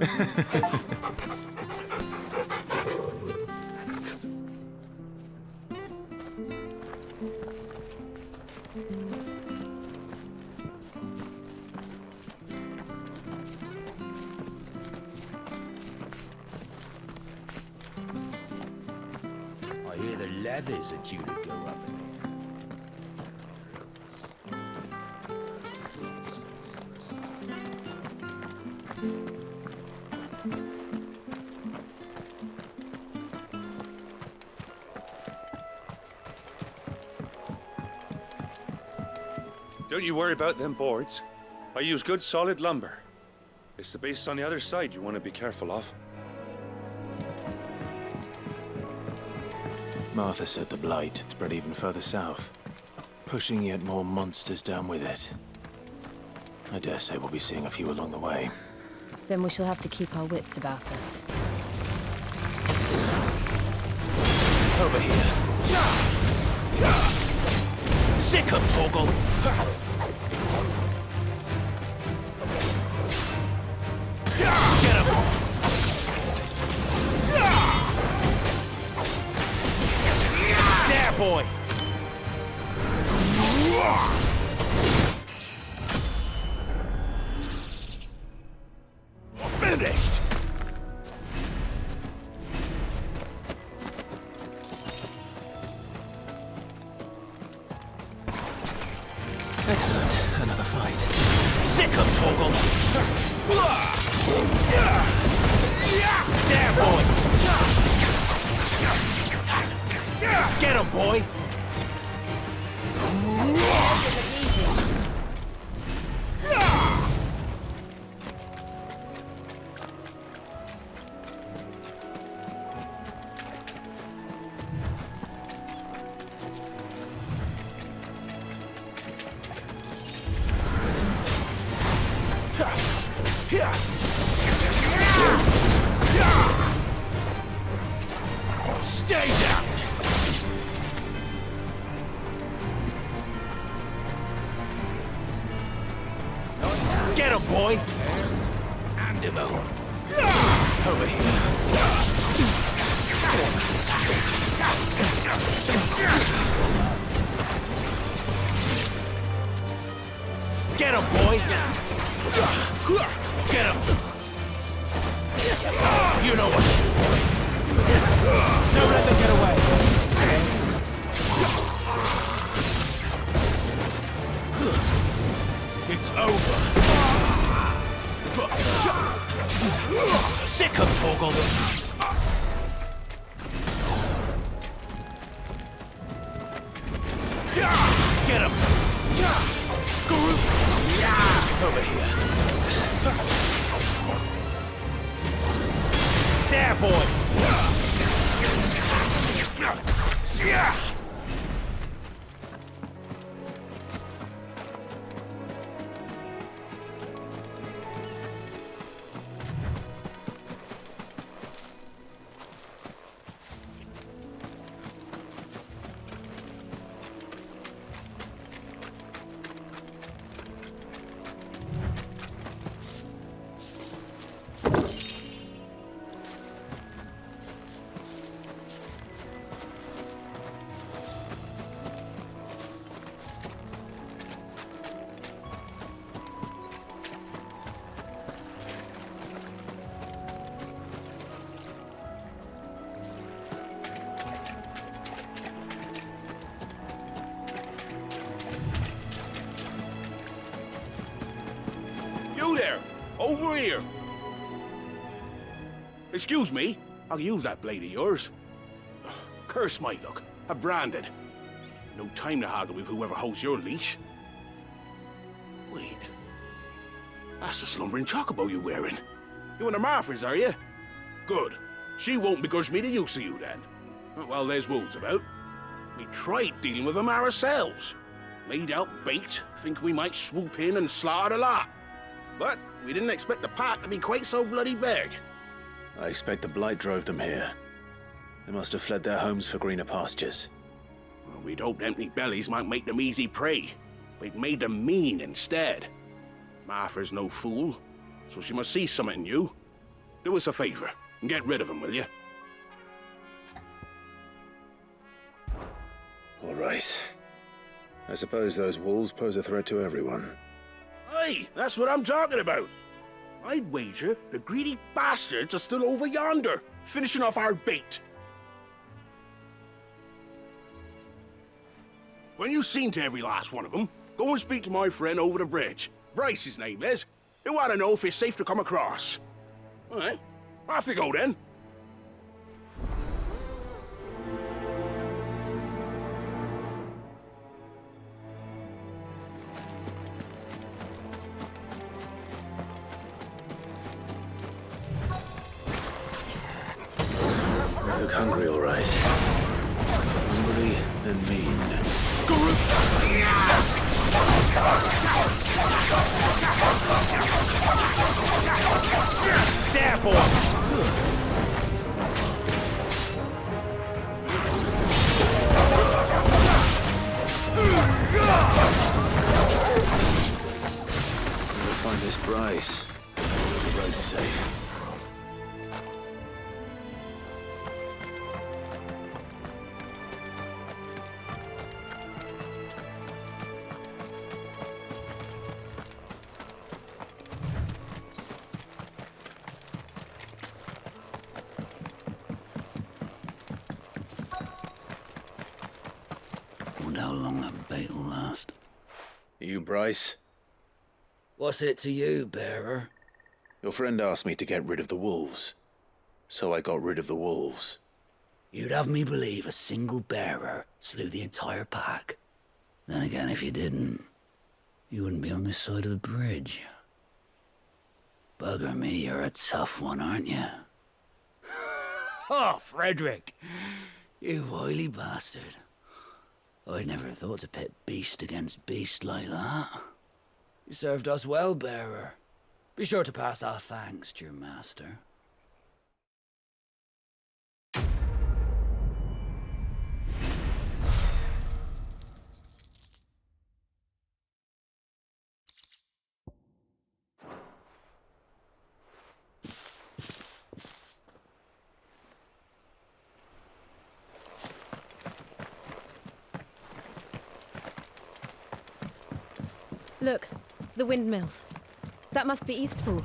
I hear the levies are due to go up in here. Don't you worry about them boards. I use good solid lumber. It's the base on the other side you want to be careful of. Martha said the blight had spread even further south, pushing yet more monsters down with it. I dare say we'll be seeing a few along the way. Then we shall have to keep our wits about us. Over here. Sick of Toggle! Get him! There, boy! Finished! Excellent. Another fight. Sick of Toggle! There, boy! Get him, boy! Stay down! Get him, boy! Hand him over. Over here. Get him, boy! Get him! You know what to do, boy! Don't let them get away! It's over! Sick of Toggle! Get him! Over here. There, boy! You there! Over here! Excuse me, I'll use that blade of yours. Ugh, curse my luck. I'm branded. No time to haggle with whoever holds your leash. Wait. That's the slumbering chocobo you're wearing. You and the Marthas, are you? Good. She won't begrudge me the use of you, then. Well, there's wolves about. We tried dealing with them ourselves. Made out bait, think we might swoop in and slaughter the lot. But we didn't expect the pack to be quite so bloody big. I expect the blight drove them here. They must have fled their homes for greener pastures. Well, we'd hoped empty bellies might make them easy prey. We'd made them mean instead. Martha's no fool, so she must see something in you. Do us a favor and get rid of him, will you? All right. I suppose those wolves pose a threat to everyone. Aye, that's what I'm talking about. I'd wager the greedy bastards are still over yonder, finishing off our bait. When you've seen to every last one of them, go and speak to my friend over the bridge. Bryce, his name is. He'll want to know if it's safe to come across. All right, off you go then. You look hungry, all right. Hungry and mean. There, boy! We'll find this Bryce. The road's safe. Wonder how long that bait'll last. You, Bryce? What's it to you, bearer? Your friend asked me to get rid of the wolves. So I got rid of the wolves. You'd have me believe a single bearer slew the entire pack. Then again, if you didn't, you wouldn't be on this side of the bridge. Bugger me, you're a tough one, aren't you? Oh, Frederick! You wily bastard. I'd never thought to pit beast against beast like that. You served us well, bearer. Be sure to pass our thanks to your master. Look, the windmills. That must be Eastpool.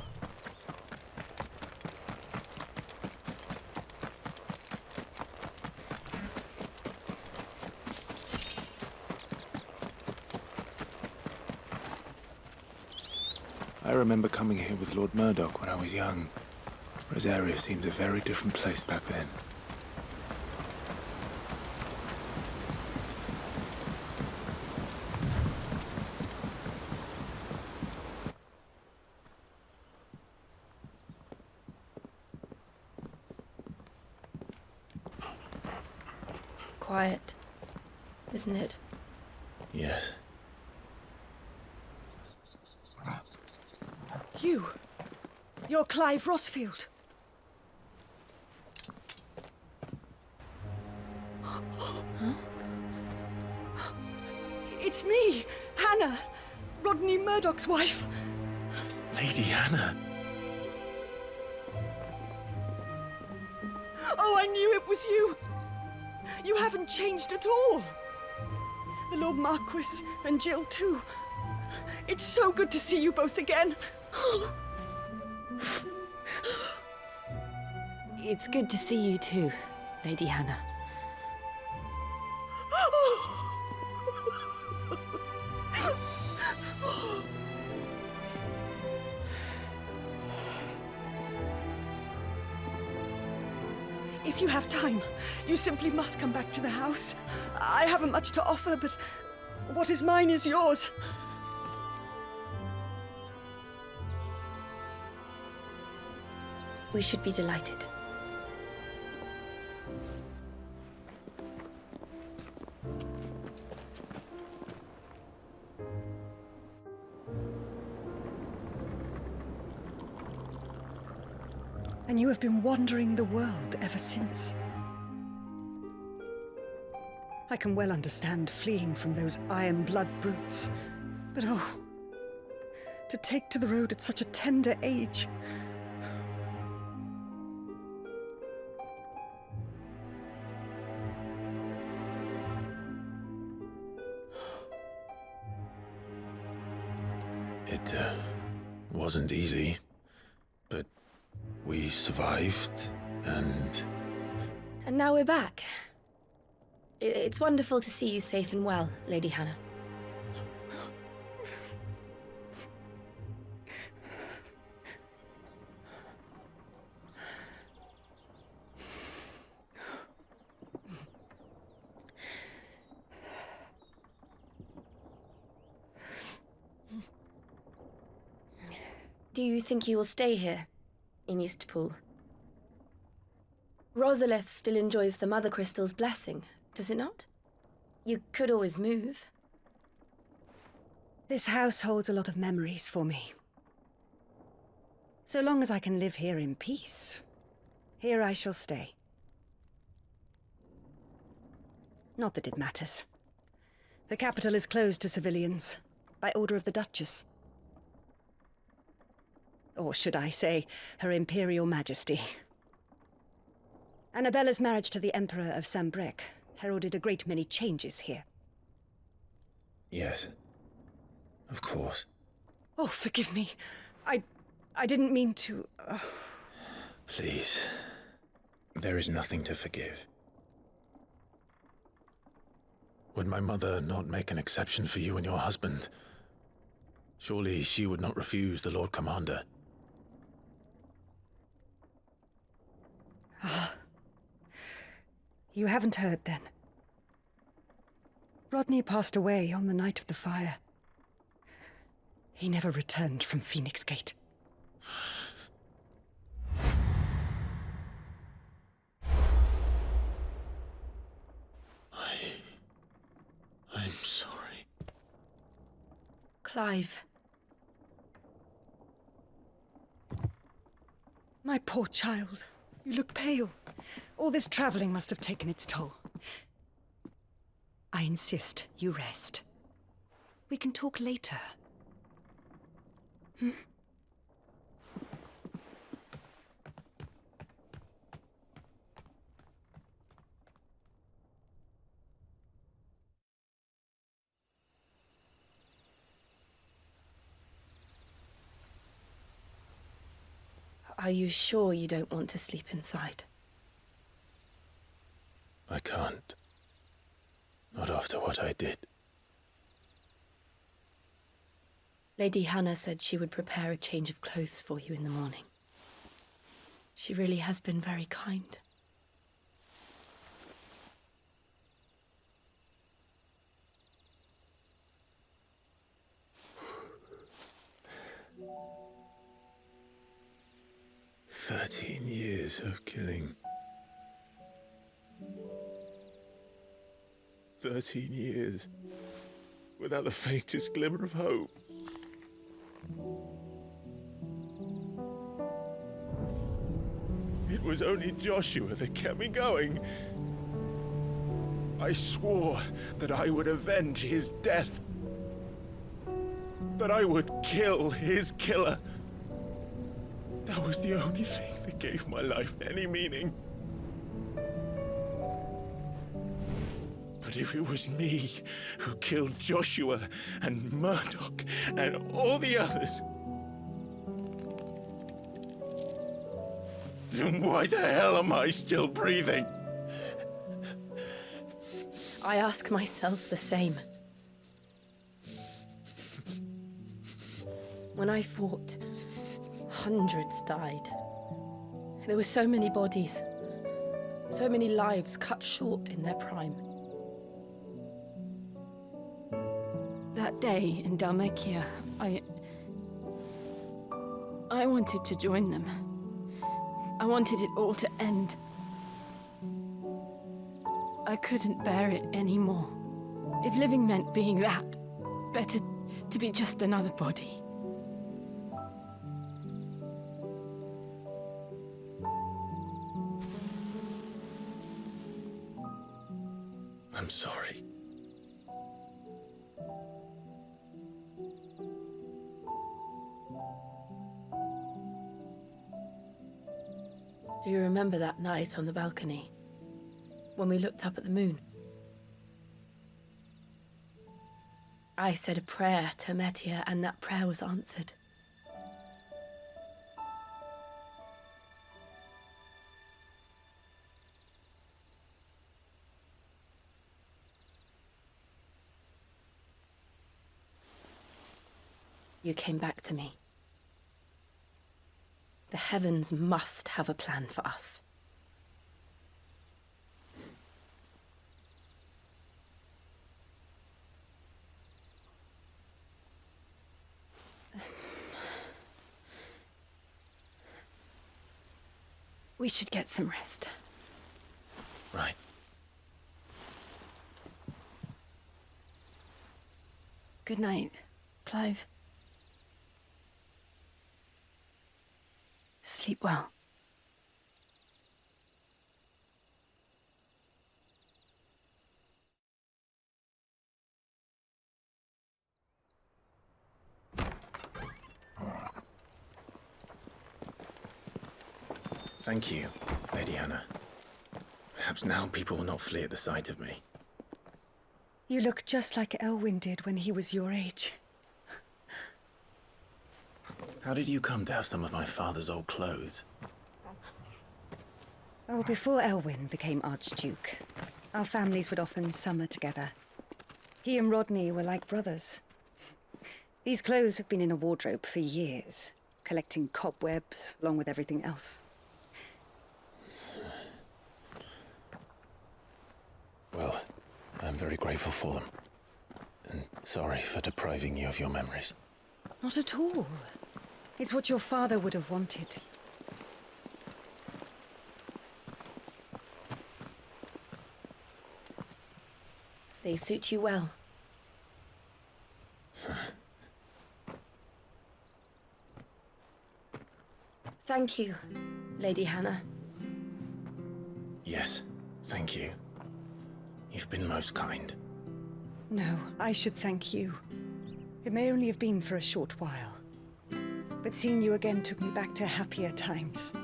I remember coming here with Lord Murdoch when I was young. Rosaria seemed a very different place back then. Quiet, isn't it? Yes. You're Clive Rossfield. Huh? It's me, Hannah, Rodney Murdoch's wife. Lady Hannah. Oh, I knew it was you. You haven't changed at all. The Lord Marquis and Jill too. It's so good to see you both again. It's good to see you too, Lady Hannah. If you have time, you simply must come back to the house. I haven't much to offer, but what is mine is yours. We should be delighted. And you have been wandering the world ever since. I can well understand fleeing from those iron blood brutes, but oh, to take to the road at such a tender age. wasn't easy, but we survived, and... And now we're back. It's wonderful to see you safe and well, Lady Hannah. Do you think you will stay here, in Eastpool? Rosalith still enjoys the Mother Crystal's blessing, does it not? You could always move. This house holds a lot of memories for me. So long as I can live here in peace, here I shall stay. Not that it matters. The capital is closed to civilians, by order of the Duchess. Or should I say, Her Imperial Majesty. Annabella's marriage to the Emperor of Sambrec heralded a great many changes here. Yes, of course. Oh, forgive me. I didn't mean to... Please. There is nothing to forgive. Would my mother not make an exception for you and your husband? Surely she would not refuse the Lord Commander. You haven't heard, then. Rodney passed away on the night of the fire. He never returned from Phoenix Gate. I'm sorry. Clive. My poor child. You look pale. All this traveling must have taken its toll. I insist you rest. We can talk later. Are you sure you don't want to sleep inside? I can't. Not after what I did. Lady Hannah said she would prepare a change of clothes for you in the morning. She really has been very kind. Years of killing. 13 years. Without the faintest glimmer of hope. It was only Joshua that kept me going. I swore that I would avenge his death. That I would kill his killer. That was the only thing that gave my life any meaning. But if it was me who killed Joshua and Murdoch and all the others, then why the hell am I still breathing? I ask myself the same. When I fought, hundreds died. There were so many bodies, so many lives cut short in their prime. That day in Dalmekia, I wanted to join them. I wanted it all to end. I couldn't bear it anymore. If living meant being that, better to be just another body. I'm sorry. Do you remember that night on the balcony, when we looked up at the moon? I said a prayer to Metia, and that prayer was answered. you came back to me. The heavens must have a plan for us. We should get some rest. Right. Good night, Clive. Sleep well. Thank you, Lady Hannah. Perhaps now people will not flee at the sight of me. You look just like Elwyn did when he was your age. How did you come to have some of my father's old clothes? Oh, before Elwyn became Archduke, our families would often summer together. He and Rodney were like brothers. These clothes have been in a wardrobe for years, collecting cobwebs along with everything else. Well, I'm very grateful for them. And sorry for depriving you of your memories. Not at all. It's what your father would have wanted. They suit you well. Thank you, Lady Hannah. Yes, thank you. You've been most kind. No, I should thank you. It may only have been for a short while, but seeing you again took me back to happier times.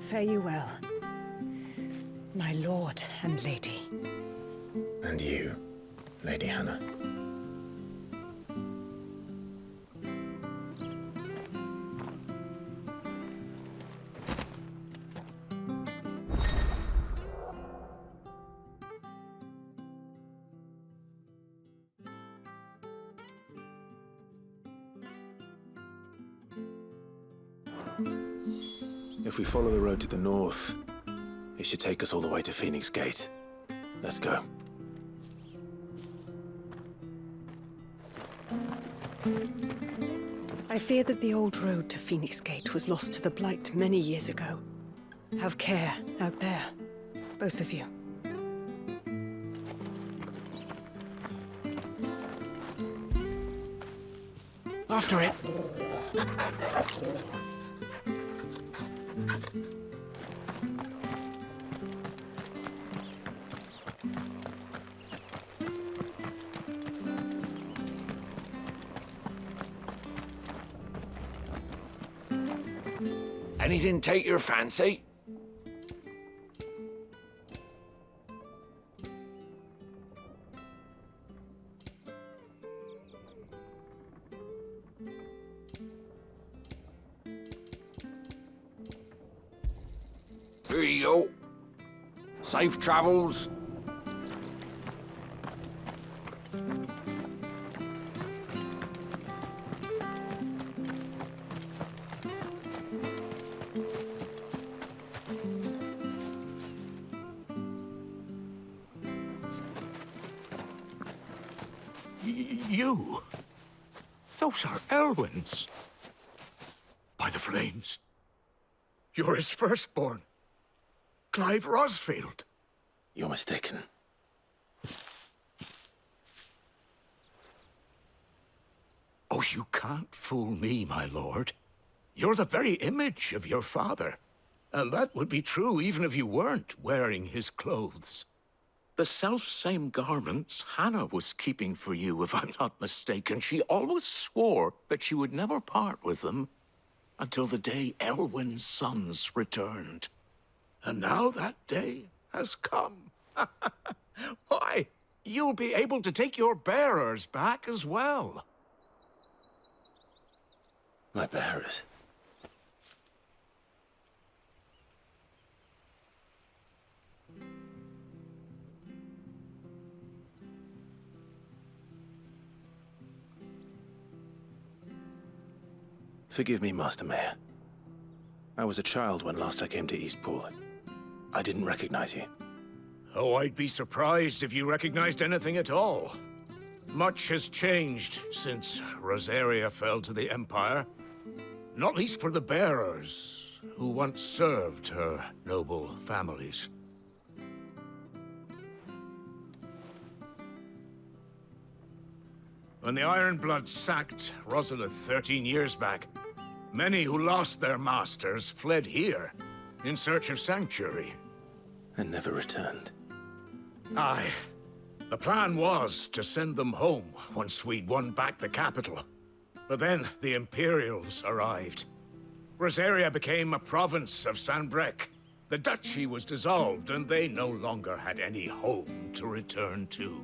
Fare you well, my lord and lady. And you, Lady Hannah. If we follow the road to the north, it should take us all the way to Phoenix Gate. Let's go. I fear that the old road to Phoenix Gate was lost to the Blight many years ago. Have care out there, both of you. After it. Anything take your fancy? Here you go. Safe travels. You? Those are Elwyn's. By the flames. You're his firstborn. Clive Rosfield. You're mistaken. Oh, you can't fool me, my lord. You're the very image of your father. And that would be true even if you weren't wearing his clothes. The self-same garments Hannah was keeping for you, if I'm not mistaken. She always swore that she would never part with them until the day Elwyn's sons returned. And now that day has come. Why, you'll be able to take your bearers back as well. My bearers. Forgive me, Master Mayor. I was a child when last I came to Eastpool. I didn't recognize you. Oh, I'd be surprised if you recognized anything at all. Much has changed since Rosaria fell to the Empire. Not least for the bearers, who once served her noble families. When the Ironbloods sacked Rosalith 13 years back, many who lost their masters fled here in search of sanctuary. And never returned. Aye. The plan was to send them home once we'd won back the capital. But then the Imperials arrived. Rosaria became a province of Sanbreque. The duchy was dissolved, and they no longer had any home to return to.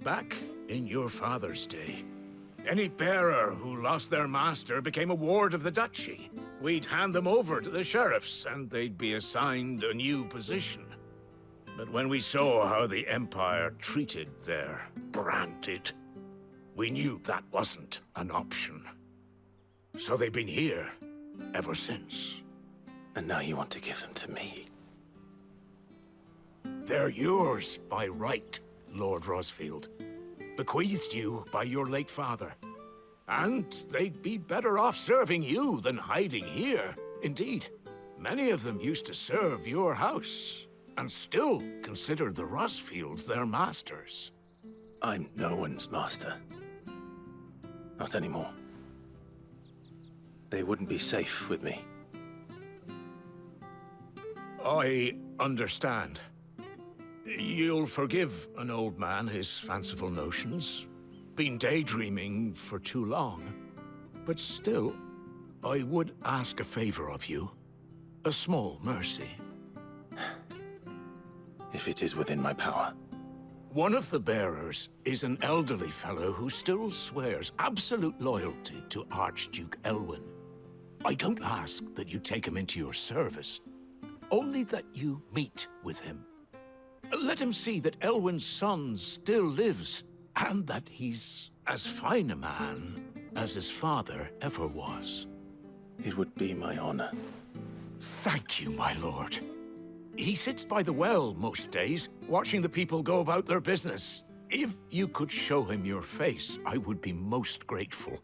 Back in your father's day, any bearer who lost their master became a ward of the duchy. We'd hand them over to the sheriffs, and they'd be assigned a new position. But when we saw how the Empire treated their branded, we knew that wasn't an option. So they've been here ever since. And now you want to give them to me? They're yours by right, Lord Rosfield. Bequeathed you by your late father. And they'd be better off serving you than hiding here. Indeed, many of them used to serve your house, and still consider the Rosfields their masters. I'm no one's master. Not anymore. They wouldn't be safe with me. I understand. You'll forgive an old man his fanciful notions. Been daydreaming for too long. But still, I would ask a favor of you. A small mercy. If it is within my power. One of the bearers is an elderly fellow who still swears absolute loyalty to Archduke Elwyn. I don't ask that you take him into your service, only that you meet with him. Let him see that Elwyn's son still lives, and that he's as fine a man as his father ever was. It would be my honor. Thank you, my lord. He sits by the well most days, watching the people go about their business. If you could show him your face, I would be most grateful.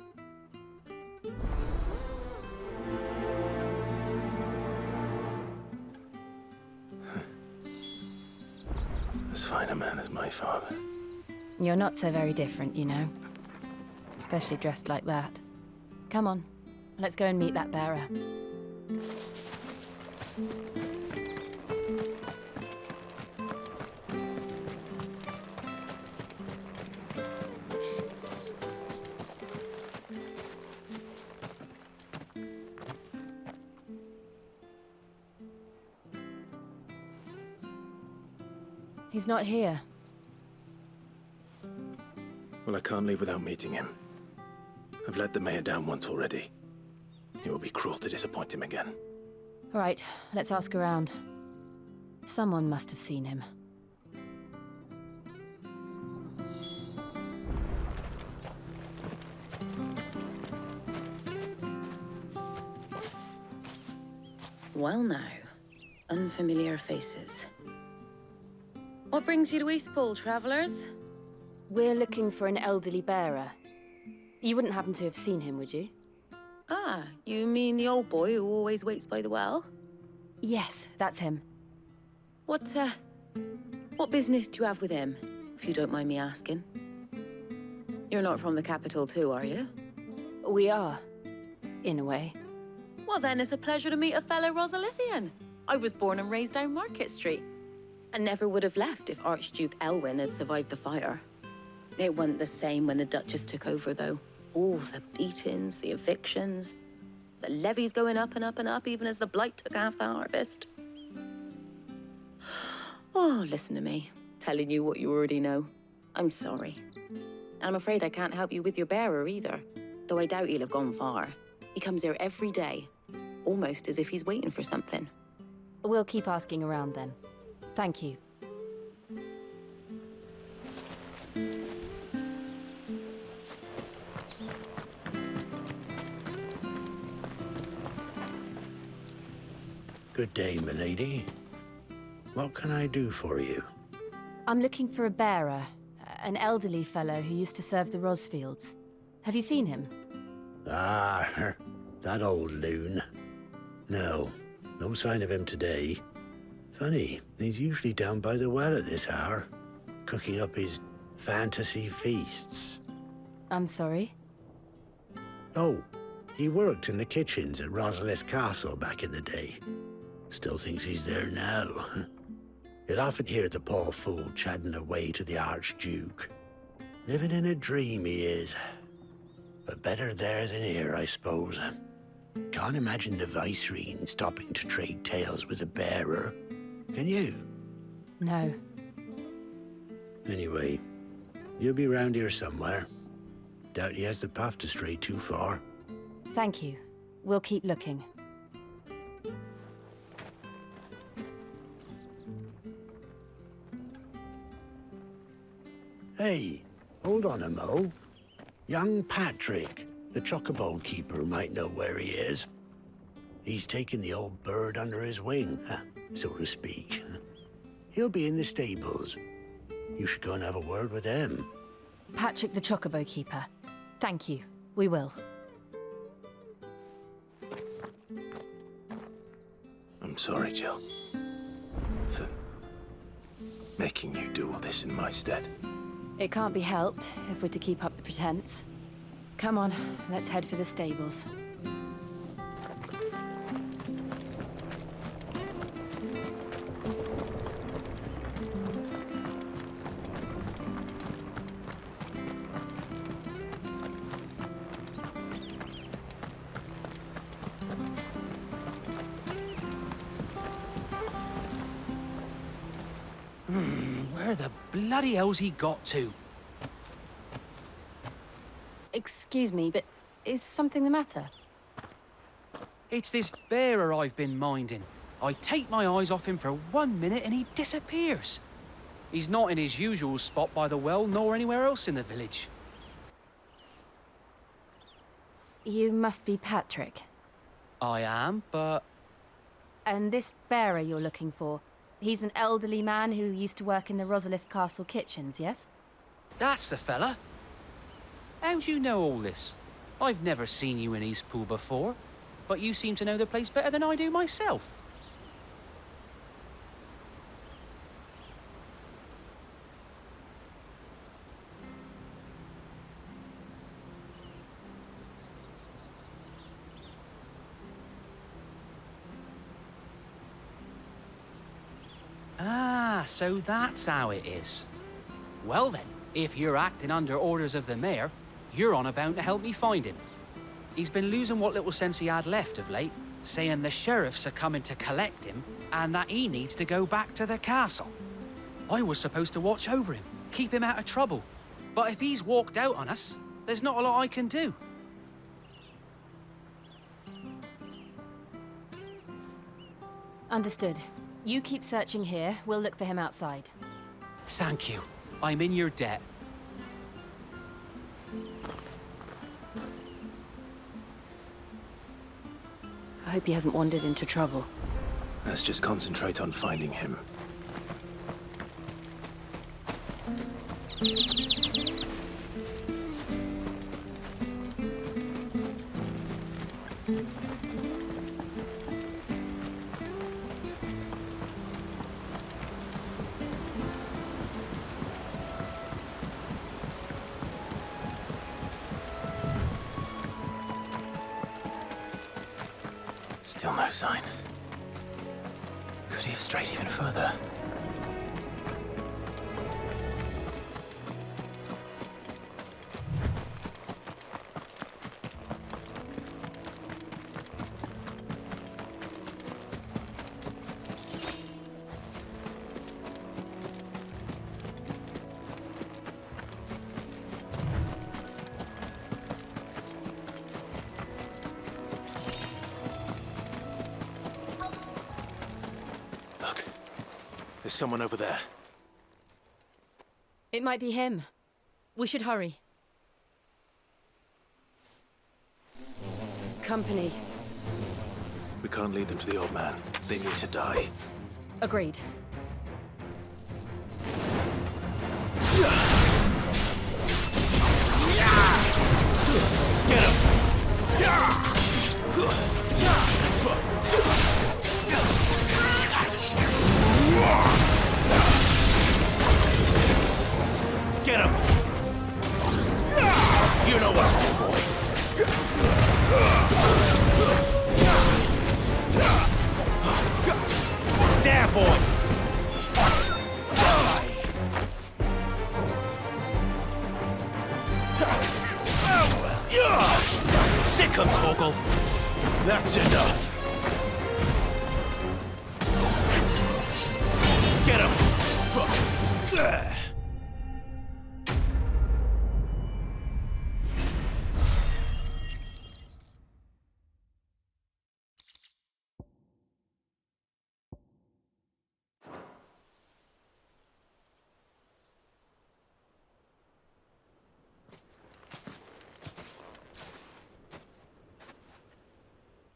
As fine a man as my father. You're not so very different, you know. Especially dressed like that. Come on, let's go and meet that bearer. He's not here. Well, I can't leave without meeting him. I've let the mayor down once already. It would be cruel to disappoint him again. All right, let's ask around. Someone must have seen him. Well now, unfamiliar faces. What brings you to Eastpool, travelers? We're looking for an elderly bearer. You wouldn't happen to have seen him, would you? Ah, you mean the old boy who always waits by the well? Yes, that's him. What business do you have with him, if you don't mind me asking? You're not from the capital too, are you? We are, in a way. Well then, it's a pleasure to meet a fellow Rosalithian. I was born and raised down Market Street, and never would have left if Archduke Elwyn had survived the fire. It wasn't the same when the Duchess took over, though. All the beatings, the evictions, the levies going up and up and up, even as the blight took half the harvest. Oh, listen to me, telling you what you already know. I'm sorry. And I'm afraid I can't help you with your bearer either, though I doubt he'll have gone far. He comes here every day, almost as if he's waiting for something. We'll keep asking around then. Thank you. Good day, milady. What can I do for you? I'm looking for a bearer, an elderly fellow who used to serve the Rosfields. Have you seen him? Ah, that old loon. No sign of him today. Funny, he's usually down by the well at this hour, cooking up his fantasy feasts. I'm sorry? Oh, he worked in the kitchens at Rosalith Castle back in the day. Still thinks he's there now. You'd often hear the poor fool chatting away to the Archduke. Living in a dream he is. But better there than here, I suppose. Can't imagine the Vicereine stopping to trade tales with a bearer. Can you? No. Anyway, you'll be round here somewhere. Doubt he has the path to stray too far. Thank you. We'll keep looking. Hey, hold on a mo. Young Patrick, the chocobo keeper, might know where he is. He's taken the old bird under his wing, so to speak. He'll be in the stables. You should go and have a word with him. Patrick the Chocobo Keeper. Thank you. We will. I'm sorry, Jill. For making you do all this in my stead. It can't be helped if we're to keep up the pretense. Come on, let's head for the stables. Where the bloody hell's he got to? Excuse me, but is something the matter? It's this bearer I've been minding. I take my eyes off him for 1 minute and he disappears. He's not in his usual spot by the well, nor anywhere else in the village. You must be Patrick. I am, but... And this bearer you're looking for, he's an elderly man who used to work in the Rosalith Castle kitchens, yes? That's the fella. How'd you know all this? I've never seen you in Eastpool before, but you seem to know the place better than I do myself. Ah, so that's how it is. Well then, if you're acting under orders of the mayor, you're on about to help me find him. He's been losing what little sense he had left of late, saying the sheriffs are coming to collect him and that he needs to go back to the castle. I was supposed to watch over him, keep him out of trouble. But if he's walked out on us, there's not a lot I can do. Understood. You keep searching here, we'll look for him outside. Thank you. I'm in your debt. I hope he hasn't wandered into trouble. Let's just concentrate on finding him. Still no sign. Could he have strayed even further? There's someone over there. It might be him. We should hurry. Company. We can't lead them to the old man. They need to die. Agreed. Get him! Get him! You know what to do, boy. There, boy! Sick him, Torgal! That's enough! Get him!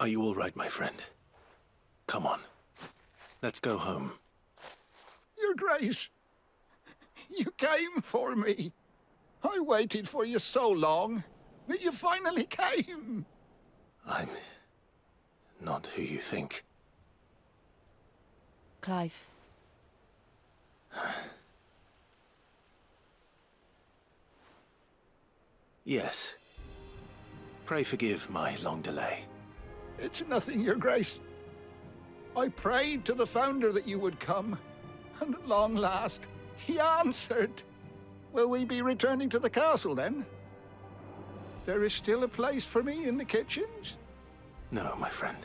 Are you all right, my friend? Come on. Let's go home. Your Grace, you came for me. I waited for you so long, but you finally came. I'm not who you think. Clive. Yes. Pray forgive my long delay. It's nothing, Your Grace. I prayed to the Founder that you would come, and at long last, he answered. Will we be returning to the castle, then? There is still a place for me in the kitchens? No, my friend.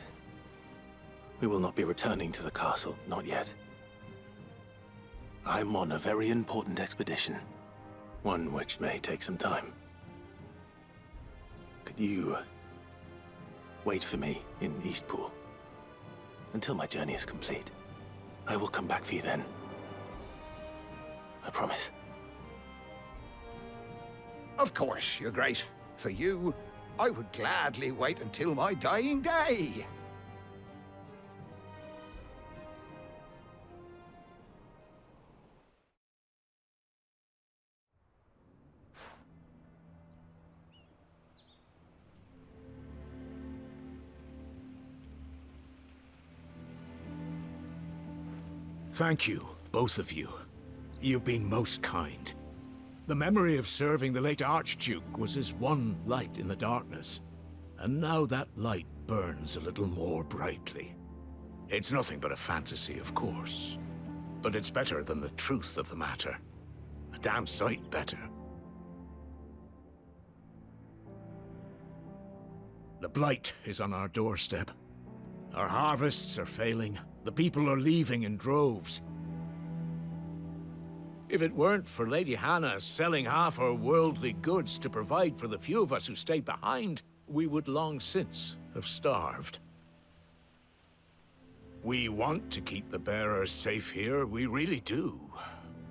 We will not be returning to the castle, not yet. I'm on a very important expedition. One which may take some time. Could you wait for me in Eastpool until my journey is complete? I will come back for you then. I promise. Of course, Your Grace. For you, I would gladly wait until my dying day. Thank you, both of you. You've been most kind. The memory of serving the late Archduke was as one light in the darkness, and now that light burns a little more brightly. It's nothing but a fantasy, of course, but it's better than the truth of the matter. A damn sight better. The blight is on our doorstep. Our harvests are failing. The people are leaving in droves. If it weren't for Lady Hannah selling half her worldly goods to provide for the few of us who stayed behind, we would long since have starved. We want to keep the bearers safe here, we really do.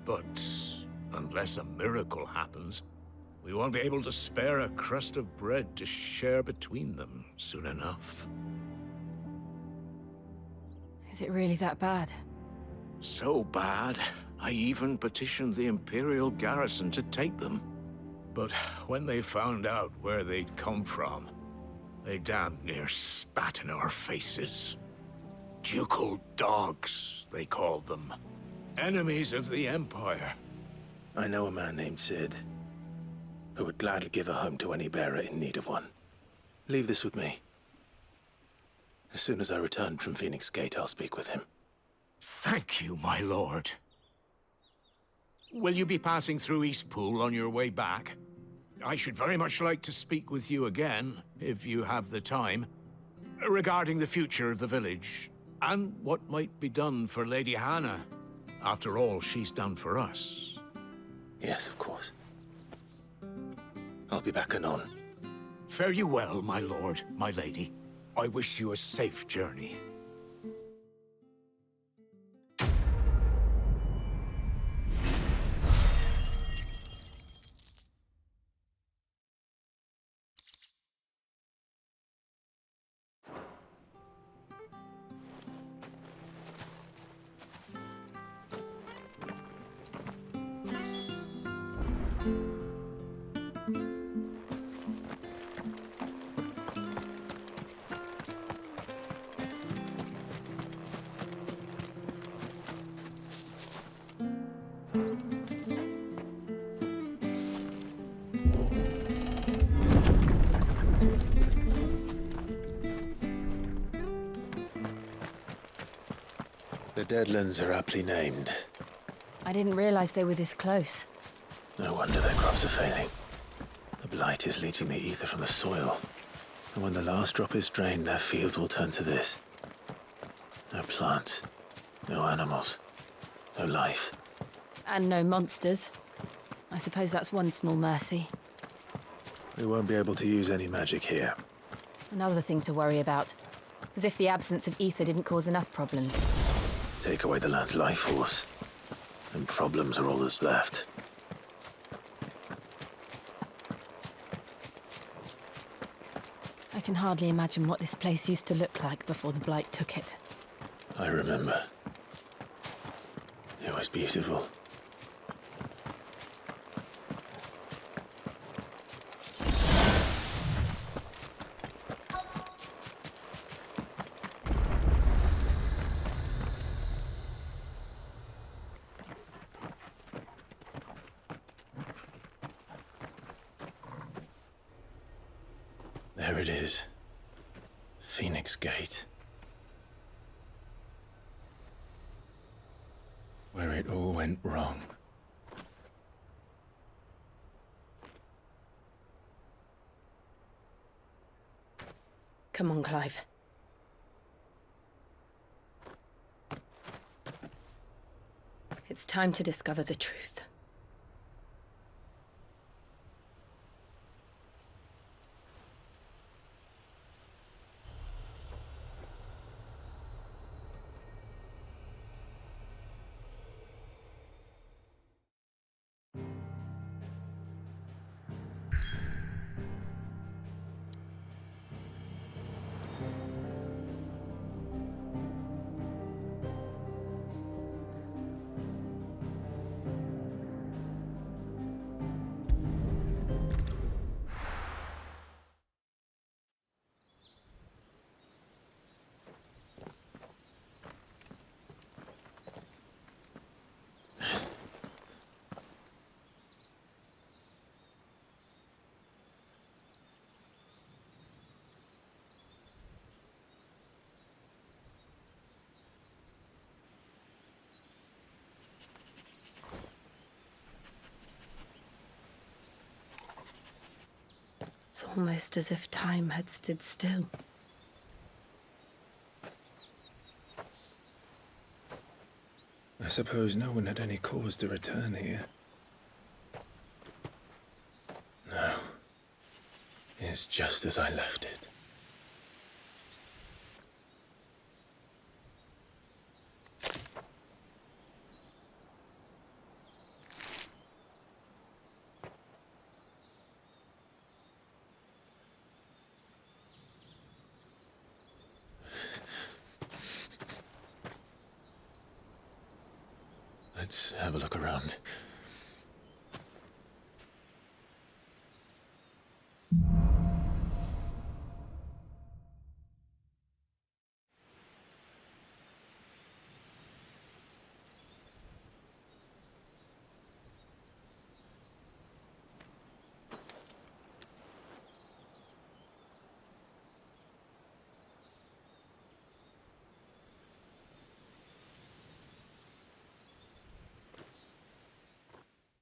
But unless a miracle happens, we won't be able to spare a crust of bread to share between them soon enough. Is it really that bad? So bad, I even petitioned the Imperial garrison to take them. But when they found out where they'd come from, they damn near spat in our faces. Ducal dogs, they called them. Enemies of the Empire. I know a man named Sid, who would gladly give a home to any bearer in need of one. Leave this with me. As soon as I return from Phoenix Gate, I'll speak with him. Thank you, my lord. Will you be passing through Eastpool on your way back? I should very much like to speak with you again, if you have the time, regarding the future of the village, and what might be done for Lady Hannah. After all she's done for us. Yes, of course. I'll be back anon. Fare you well, my lord, my lady. I wish you a safe journey. The Deadlands are aptly named. I didn't realize they were this close. No wonder their crops are failing. The blight is leaching the ether from the soil. And when the last drop is drained, their fields will turn to this. No plants, no animals, no life. And no monsters. I suppose that's one small mercy. We won't be able to use any magic here. Another thing to worry about. As if the absence of ether didn't cause enough problems. Take away the land's life force, and problems are all that's left. I can hardly imagine what this place used to look like before the Blight took it. I remember. It was beautiful. There it is. Phoenix Gate. Where it all went wrong. Come on, Clive. It's time to discover the truth. It's almost as if time had stood still. I suppose no one had any cause to return here. No. It's just as I left it. Let's have a look around.